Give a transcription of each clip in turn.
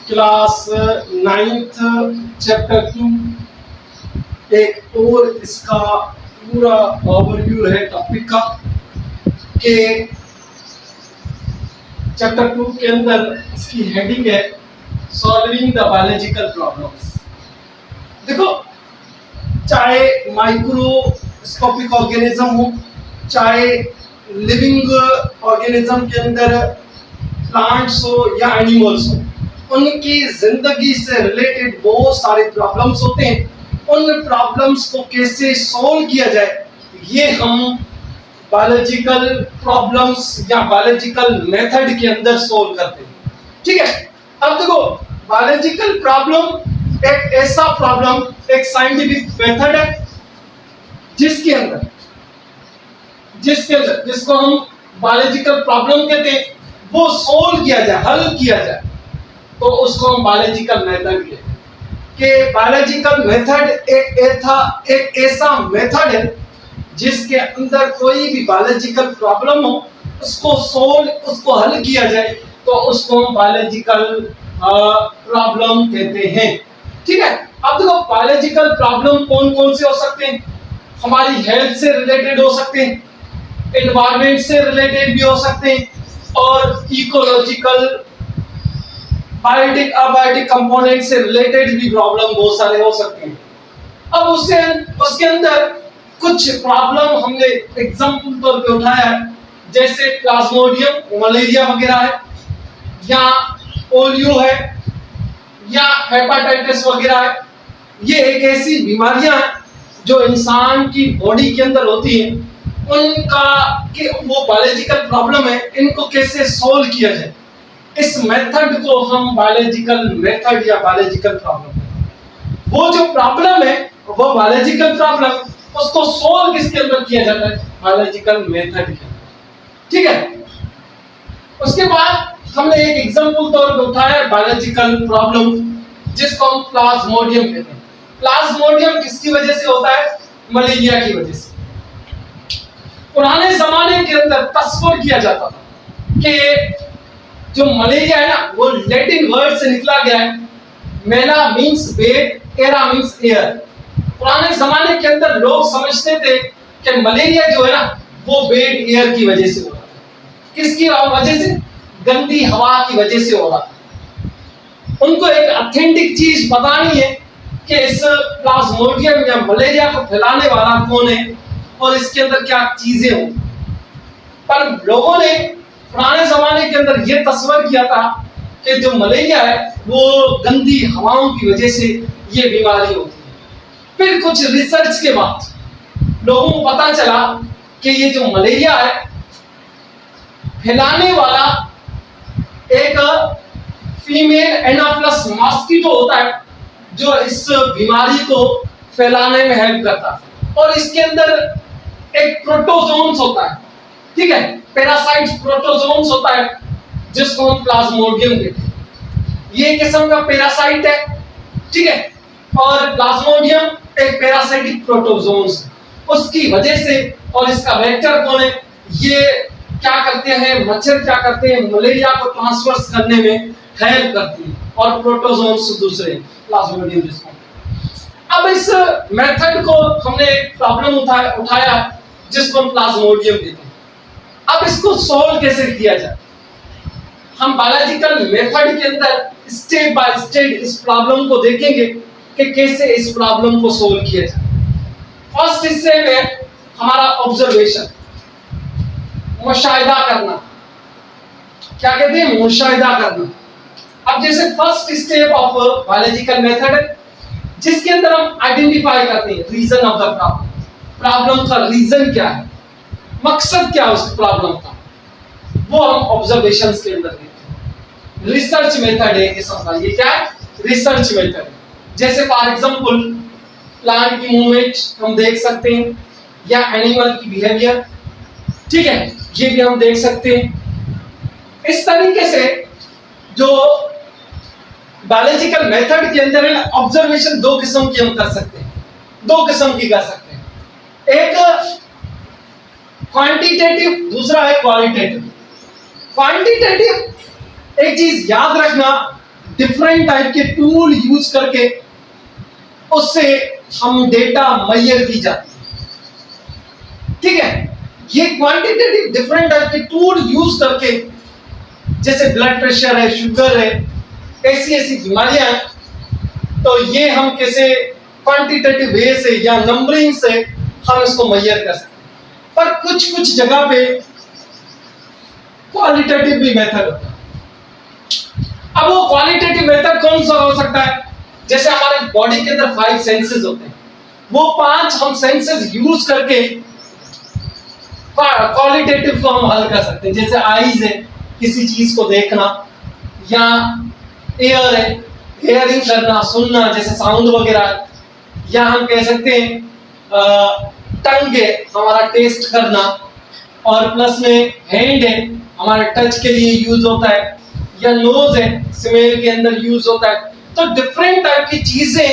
Class 9th chapter 2 एक और इसका पूरा ओवरव्यू है टॉपिक का कि चैप्टर 2 के अंदर इसकी हेडिंग है सॉल्विंग द बायोलॉजिकल प्रॉब्लम्स। देखो, चाहे माइक्रोस्कोपिक ऑर्गेनिज्म हो, चाहे लिविंग ऑर्गेनिज्म के अंदर प्लांट्स हो या एनिमल्स हो, उनकी जिंदगी से रिलेटेड बहुत सारे प्रॉब्लम्स होते हैं। उन प्रॉब्लम्स को कैसे सॉल्व किया जाए, ये हम बायोलॉजिकल प्रॉब्लम्स या बायोलॉजिकल मेथड के अंदर सॉल्व करते हैं। ठीक है, अब देखो, बायोलॉजिकल प्रॉब्लम एक ऐसा प्रॉब्लम, एक साइंटिफिक मेथड है जिसके अंदर जिसको हम बायोलॉजिकल प्रॉब्लम कहते हैं, वो सोल्व किया जाए, हल किया जाए, तो उसको हम बायोलॉजिकल मेथड कहते हैं। कि बायोलॉजिकल मेथड एक ऐसा मेथड है जिसके अंदर कोई भी बायोलॉजिकल प्रॉब्लम हो, उसको हल किया जाए, तो उसको हम बायोलॉजिकल प्रॉब्लम कहते हैं। ठीक है, अब देखो, बायोलॉजिकल प्रॉब्लम कौन कौन से हो सकते हैं? हमारी हेल्थ से रिलेटेड हो सकते हैं, एनवायरनमेंट से रिलेटेड भी हो सकते हैं, और इकोलॉजिकल, बायोटिक, अबायोटिक कंपोनेंट से रिलेटेड भी प्रॉब्लम बहुत सारे हो सकते हैं। अब उसके अंदर कुछ प्रॉब्लम हमने एग्जांपल तौर पे उठाया है, जैसे प्लाज्मोडियम, मलेरिया वगैरह है, या पोलियो है, या हेपेटाइटिस वगैरह है। ये एक ऐसी बीमारियां हैं जो इंसान की बॉडी के अंदर होती है, वो बायोलॉजिकल प्रॉब्लम है। इनको कैसे सोल्व किया जाए, इस मेथड को हम बायोलॉजिकल मेथड या बायोलॉजिकल प्रॉब्लम, वो जो प्रॉब्लम है वो बायोलॉजिकल प्रॉब्लम, उसको सोल्व किसके अंदर किया जाता है? बायोलॉजिकल मेथड के अंदर। ठीक है, उसके बाद हमने एक एग्जांपल तौर पर उठाया बायोलॉजिकल प्रॉब्लम, जिसको हम प्लाज्मोडियम कहते हैं। प्लाज्मोडियम किसकी वजह से होता है? मलेरिया की वजह से। पुराने जमाने के अंदर तस्वर किया जाता था कि जो मलेरिया है ना, वो लैटिन वर्ड से निकला गया है। मेला मींस बेड, एरा मींस एयर। पुराने जमाने के अंदर लोग समझते थे कि मलेरिया जो है ना, वो बेड एयर की वजह से हो रहा था। किसकी वजह से? गंदी हवा की वजह से हो रहा था। उनको एक ऑथेंटिक चीज पता नहीं है कि इस प्लाज्मोडियम या मलेरिया को फैलाने वाला कौन है और इसके अंदर क्या चीजें हो। पर लोगों ने पुराने जमाने के अंदर यह तस्वर किया था कि जो मलेरिया है वो गंदी हवाओं की वजह से ये बीमारी होती है। फिर कुछ रिसर्च के बाद लोगों को पता चला कि ये जो मलेरिया है, फैलाने वाला एक फीमेल एनाफिलस मॉस्किटो होता है, जो इस बीमारी को फैलाने में हेल्प करता है। और इसके अंदर एक प्रोटोजोन्स होता है, ठीक है, पैरासाइट्स प्रोटोजोन्स होता है, जिसको हम प्लाज्मोडियम कहते हैं। ये किस्म का पैरासाइट है, ठीक है, और प्लाज्मोडियम एक पैरासाइटिक प्रोटोजोन्स, उसकी वजह से, और इसका वेक्टर कौन है? ये क्या करते हैं, मच्छर क्या करते हैं, मलेरिया को ट्रांसफर करने में हेल्प करती है, और प्रोटोजोन्स दूसरे प्लाज्मोडियम जिसको। अब इस मेथड को हमने एक प्रॉब्लम उठाया जिसको हम प्लाज्मोडियम कहते हैं। अब इसको सॉल्व कैसे किया जाए? हम बायोलॉजिकल मेथड के अंदर स्टेप बाय स्टेप इस प्रॉब्लम को देखेंगे कि कैसे इस प्रॉब्लम को सॉल्व किया जाए। फर्स्ट हिस्से में हमारा ऑब्जर्वेशन, मुशाहिदा करना। क्या कहते हैं? मुशाहिदा करना। अब जैसे first step of biological method है, जिसके अंदर हम आइडेंटिफाई करते हैं reason of the problem. Problem का रीजन क्या है, मकसद क्या है उस प्रॉब्लम का, वो हम ऑब्जर्वेशंस के अंदर देखते हैं। रिसर्च मेथड है इसका। ये क्या है? Research method. जैसे फॉर एग्जांपल प्लांट की मूवमेंट हम देख सकते हैं, या एनिमल की बिहेवियर, ठीक है, ये भी हम देख सकते हैं। इस तरीके से जो बायोलॉजिकल मेथड के अंदर है, ऑब्जर्वेशन दो किस्म की हम कर सकते हैं, दो किस्म की कर सकते हैं। एक क्वांटिटेटिव, दूसरा है क्वालिटेटिव। क्वांटिटेटिव, एक चीज याद रखना, डिफरेंट टाइप के टूल यूज करके उससे हम डेटा मैयर की जाती है। ठीक है, ये क्वांटिटेटिव डिफरेंट टाइप के टूल यूज करके, जैसे ब्लड प्रेशर है, शुगर है, ऐसी ऐसी बीमारियां हैं, तो ये हम कैसे क्वांटिटेटिव वे से या नंबरिंग से हम इसको मैयर कर सकते हैं। पर कुछ कुछ जगह पे क्वालिटेटिव भी मेथड होता है। अब वो क्वालिटेटिव मेथड कौन सा हो सकता है? जैसे हमारे बॉडी के अंदर 5 सेंसेस होते हैं, वो 5 हम सेंसेस यूज करके क्वालिटेटिव को हम हल कर सकते हैं। जैसे आईज है, किसी चीज को देखना, या एयर है, हेयरिंग करना, सुनना, जैसे साउंड वगैरह है, या हम कह सकते हैं टंग है, हमारा टेस्ट करना, और प्लस में हैंड है, हमारे टच के लिए यूज होता है, या नोज है, स्मेल के अंदर यूज होता है। तो डिफरेंट टाइप की चीजें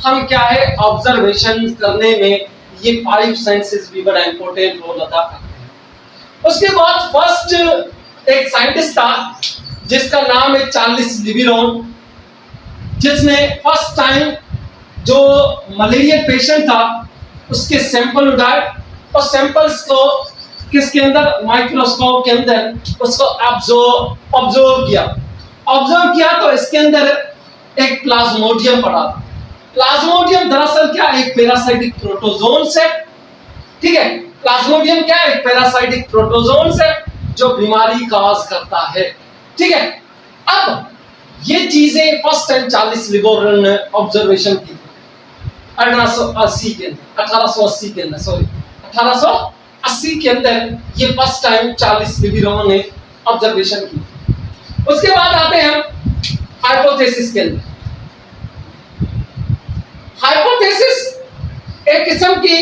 हम क्या है ऑब्जर्वेशन करने में, ये 5 सेंसेस भी बड़ा इंपॉर्टेंट रोल अदा करते हैं। उसके बाद फर्स्ट एक साइंटिस्ट था जिसका नाम है चार्ल्स लिविरोन, जिसने फर्स्ट टाइम जो मलेरिया पेशेंट था उसके सैंपल उठाए और सैंपल्स को किसके अंदर, माइक्रोस्कोप के अंदर उसको ऑब्जर्व किया तो इसके अंदर एक प्लाज्मोडियम पड़ा था। प्लाज्मोडियम दरअसल क्या, एक पैरासाइटिक प्रोटोजोन्स है। ठीक है, प्लाज्मोडियम क्या है, एक पैरासाइटिक प्रोटोजोन्स है जो बीमारी काज करता है। ठीक है, अब ये चीजें फर्स्ट टाइम चार्ल्स लिविरोन ने ऑब्जर्वेशन की 1880 के अंदर ये फर्स्ट टाइम चार्ल्स लिविरोन ने ऑब्जर्वेशन की। उसके बाद आते हैं हम हाइपोथेसिस के अंदर। हाइपोथेसिस एक किस्म की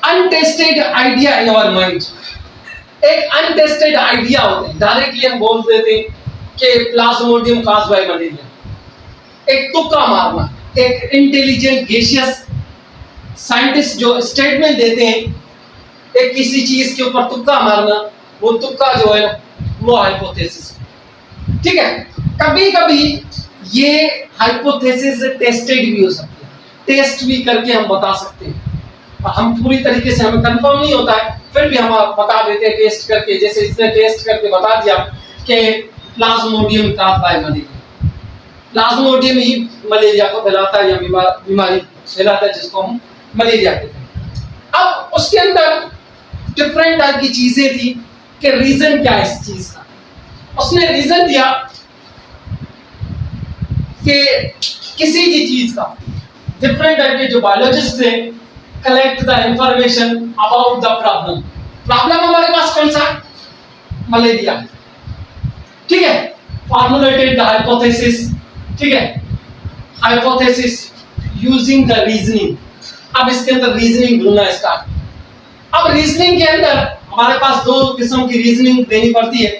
untested idea in our mind, एक अनटेस्टेड आइडिया होते हैं। डायरेक्टली हम बोल देते हैं कि प्लाज्मोडियम काज बाय मलेरिया, एक तुक्का मारना। एक इंटेलिजेंट गेशियस साइंटिस्ट जो स्टेटमेंट देते हैं एक किसी चीज के ऊपर तुक्का मारना, वो तुक्का जो है वो हाइपोथेसिस। ठीक है, कभी कभी ये हाइपोथेसिस टेस्टेड भी हो सकती है, टेस्ट भी करके हम बता सकते हैं। हम पूरी तरीके से हमें कंफर्म नहीं होता है, फिर भी हम बता देते हैं टेस्ट करके। जैसे इसने टेस्ट करके बता दिया कि Plasmodium cause by malaria, Plasmodium he malaria को फैलाता है या बीमारी फैलाता है जिसको हम मलेरिया कहते हैं। अब उसके अंदर डिफरेंट टाइप की चीजें थी कि रीजन क्या है इस चीज का। उसने रीजन दिया कि किसी भी चीज का, डिफरेंट टाइप के जो बायोलॉजिस्ट थे, collect the information about the problem. Problem हमारे पास कौन सा, मलेरिया। ठीक है, फॉर्मुलेटेड द हाइपोथेसिस। ठीक है, हाइपोथेसिस यूजिंग द रीजनिंग। अब इसके अंदर रीजनिंग ढूंढना स्टार्ट। अब रीजनिंग के अंदर हमारे पास 2 किस्म की रीजनिंग देनी पड़ती है,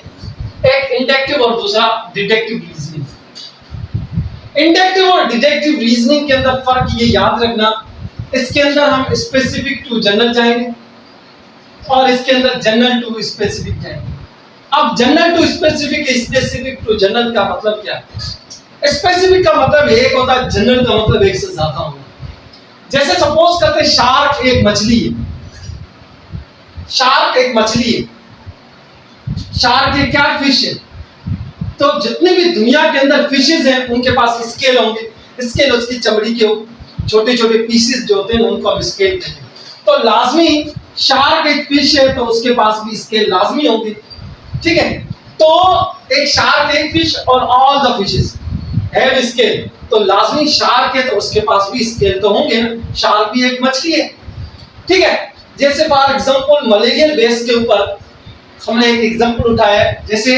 एक इंडक्टिव और दूसरा डिडक्टिव रीजनिंग। इंडक्टिव और डिडक्टिव रीजनिंग के अंदर फर्क ये याद रखना, इसके अंदर हम स्पेसिफिक टू जनरल जाएंगे और इसके अंदर जनरल टू स्पेसिफिक जाएंगे। अब general to specific, specific to general का मतलब क्या है? स्पेसिफिक का मतलब एक होता है, जनरल का मतलब एक से ज्यादा होगा। जैसे सपोज करते हैं शार्क एक मछली है, शार्क एक मछली है, शार्क एक क्या फिश है। तो जितने भी दुनिया के अंदर फिशेस हैं उनके पास स्केल होंगे, स्केल उसकी चमड़ी के छोटे छोटे पीसेस जो होते हैं उनको हम स्केल कहते हैं। तो लाजमी शार्क एक फिश है तो उसके पास भी स्केल लाजमी होगी। ठीक है, तो एक शार्क एक फिश और all the fishes have scale, तो लाजमी शार्क है तो उसके पास भी स्केल तो होंगे ना, शार्क भी एक मछली है। ठीक है, जैसे फॉर एग्जांपल मलेरियल बेस के ऊपर हमने एक एग्जांपल उठाया है। जैसे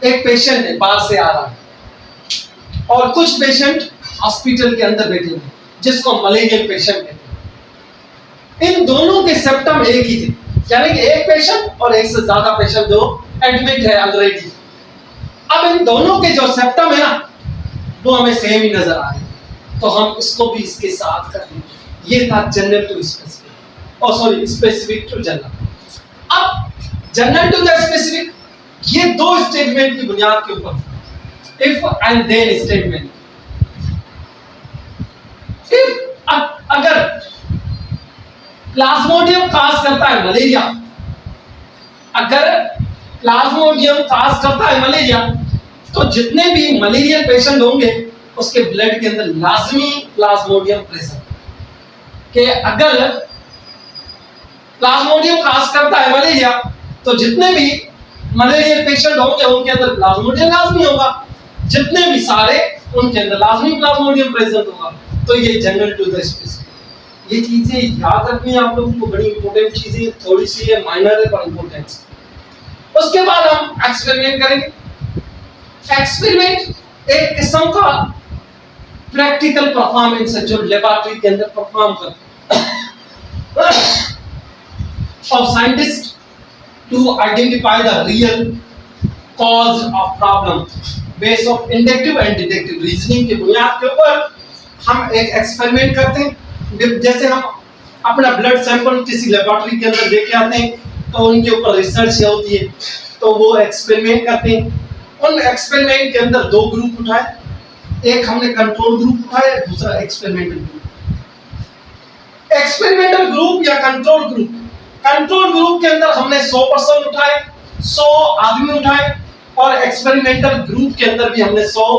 एक पेशेंट है, बाहर से आ रहा है और कुछ पेशेंट हॉस्पिटल के अंदर बैठे हैं जिसको मलेरियल पेशेंट कहते हैं। इन दोनों के सिम्टम एक ही थे, यानी कि एक पेशेंट और एक से ज्यादा पेशेंट जो एडमिट है ऑलरेडी। अब इन दोनों के जो सिम्टम है ना वो हमें सेम ही नजर आ रहे हैं, तो हम इसको भी इसके साथ कर लेंगे। ये था जनरल टू स्पेसिफिक, और सॉरी स्पेसिफिक टू जनरल। अब जनरल टू द स्पेसिफिक, ये 2 स्टेटमेंट की बुनियाद के ऊपर इफ एंड देन स्टेटमेंट। अगर प्लाज्मोडियम काज करता है मलेरिया, अगर प्लाज्मोडियम काज करता है मलेरिया, तो जितने भी मलेरियल पेशेंट होंगे उसके ब्लड के अंदर लाजमी प्लाज्मोडियम प्रेजेंट। कि अगर प्लाज्मोडियम काज करता है मलेरिया, तो जितने भी मलेरियल पेशेंट होंगे उनके अंदर प्लाज्मोडियम लाजमी होगा, जितने भी सारे उनके अंदर लाजमी प्लाज्मोडियम प्रेजेंट होगा। तो ये जनरल टू द स्पेसिफिक। ये चीजें याद रखनी है आप लोगों को, बड़ी इंपॉर्टेंट चीजें, थोड़ी सी है, माइनर है पर इंपॉर्टेंट। उसके बाद हम एक्सपेरिमेंट करेंगे। एक्सपेरिमेंट एक किस्म का प्रैक्टिकल परफॉर्मेंस है जो लेबोरेटरी के अंदर परफॉर्म करते हैं of scientist to identify the real cause of problem based of inductive and deductive reasoning के बुनियाद के ऊपर हम एक एक्सपेरिमेंट करते हैं। जैसे हम अपना ब्लड सैंपल किसी लेबोरेटरी के अंदर लेके आते हैं तो उनके ऊपर रिसर्च होती है, तो वो एक्सपेरिमेंट करते हैं। उन एक्सपेरिमेंट के अंदर दो ग्रुप उठाए, एक हमने कंट्रोल ग्रुप उठाया, दूसरा एक्सपेरिमेंटल ग्रुप। एक्सपेरिमेंटल ग्रुप या कंट्रोल ग्रुप, कंट्रोल ग्रुप के अंदर हमने 100% उठाए, 100 आदमी उठाए, और एक्सपेरिमेंटल ग्रुप के अंदर भी हमने 100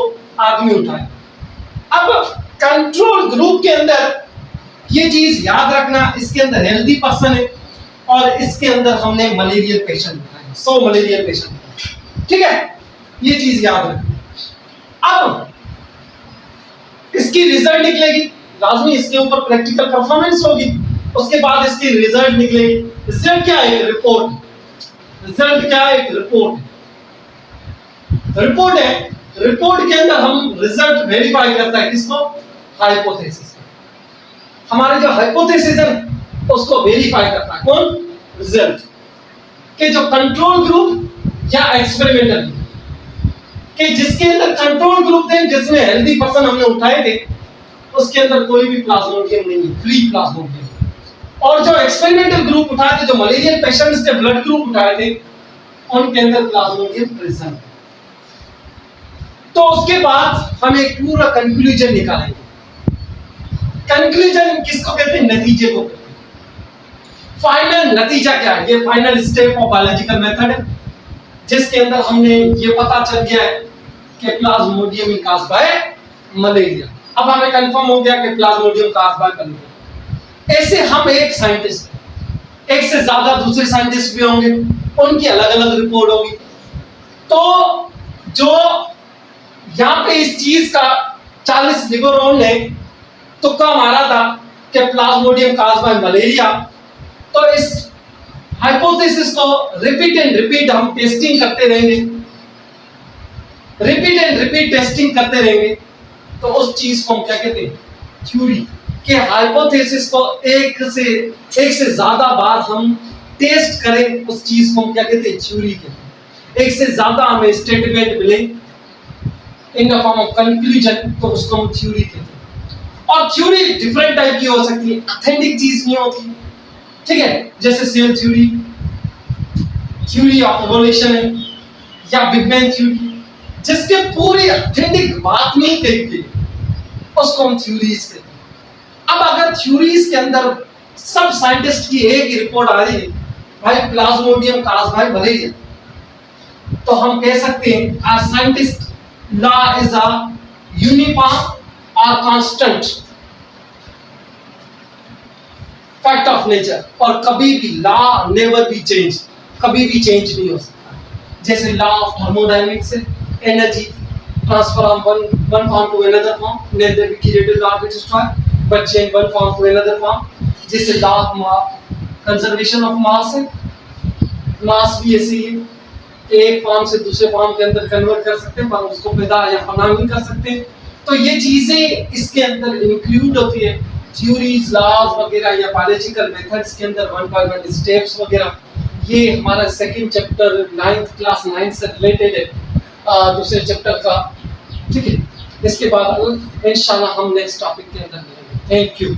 आदमी उठाए। अब कंट्रोल ग्रुप के अंदर ये चीज याद रखना, इसके अंदर हेल्दी पर्सन है और इसके अंदर हमने मलेरियल पेशेंट उठाए, 100 मलेरियल पेशेंट। ठीक है, ये चीज याद रखना। अब इसकी रिजल्ट निकलेगी, लाजमी इसके ऊपर प्रैक्टिकल परफॉर्मेंस होगी, उसके बाद इसकी रिजल्ट निकलेगी। रिजल्ट क्या है? रिपोर्ट। रिजल्ट क्या है? रिपोर्ट। रिपोर्ट है, रिपोर्ट के अंदर हम रिजल्ट वेरीफाई करता है किसको? हाइपोथेसिस। हमारे जो हाइपोथेसिस है उसको वेरीफाई करता है कौन? रिजल्ट। के जो कंट्रोल ग्रुप या एक्सपेरिमेंटल ग्रुप कि जिसके अंदर कंट्रोल ग्रुप थे, जिसमें हेल्दी पर्सन हमने उठाए थे, उसके अंदर कोई भी प्लाज्मोडियम नहीं है, फ्री प्लाज्मोडियम। और जो एक्सपेरिमेंटल ग्रुप उठाए थे, जो मलेरियल पेशेंट्स के ब्लड ग्रुप उठाए थे, उनके अंदर प्लाज्मोडियम प्रेजेंट। तो उसके बाद हम एक पूरा कंक्लूजन निकालेंगे। कंक्लूजन किसको कहते हैं? नतीजे को कहते हैं। फाइनल नतीजा क्या है? ये final step of biological method है, जिसके अंदर हमने ये पता चल गया है कि प्लाज्मोडियम काज बाय मलेरिया। अब हमें कंफर्म हो गया कि प्लाज्मोडियम काज बाय मलेरिया। ऐसे हम एक साइंटिस्ट, एक से ज्यादा दूसरे साइंटिस्ट भी होंगे, उनकी अलग अलग रिपोर्ट होगी। तो जो यहाँ पे इस चीज का 40 लिबरोल ने तुक्का मारा था कि प्लाज्मोडियम काज बाय मलेरिया, तो इस हाइपोथेसिस को रिपीट एंड रिपीट हम टेस्टिंग करते रहेंगे, रिपीट एंड रिपीट टेस्टिंग करते रहेंगे। तो उस चीज को हम क्या कहते हैं? थ्योरी। के हाइपोथेसिस को एक से ज्यादा बार हम टेस्ट करें, उस चीज को हम क्या कहते हैं? थ्योरी कहते हैं। एक से ज्यादा हमें स्टेटमेंट मिले in the form of conclusion, तो उसको हम थ्योरी कहते हैं। और थ्योरी डिफरेंट टाइप की हो सकती है, ऑथेंटिक चीज नहीं होती। ठीक है, जैसे cell theory, theory of evolution है, या बिग बैंग थ्योरी, जिसके पूरी ऑथेंटिक बात नहीं कही गई, उसको हम थ्योरीज कहते हैं। अब अगर थ्योरीज के अंदर सब साइंटिस्ट की एक ही रिपोर्ट आ रही है, भाई प्लाज्मोडियम काज बाय मलेरिया, तो हम कह सकते हैं a scientist law is a uniform और कांस्टेंट फैक्ट ऑफ नेचर, और कभी भी लॉ नेवर बी चेंज, कभी भी चेंज नहीं हो सकता। जैसे लॉ ऑफ थर्मोडायनेमिक्स है, energy transfer from one form to another form, neither be created nor be destroyed but change one form to another form। जैसे law of conservation of mass है, मास भी ऐसे ही एक फॉर्म से दूसरे फॉर्म के अंदर कन्वर्ट कर सकते हैं, पर उसको पैदा या फना नहीं कर सकते। तो ये चीजें इसके अंदर इंक्लूड होती है, थ्योरीज, लॉज वगैरह, या बायोलॉजिकल मेथड्स के अंदर 1 by 1 स्टेप्स वगैरह। ये हमारा सेकंड चैप्टर 9th क्लास 9 से रिलेटेड है, दूसरे चैप्टर का। ठीक है, इसके बाद इंशाल्लाह हम नेक्स्ट टॉपिक के अंदर मिलेंगे। Thank you.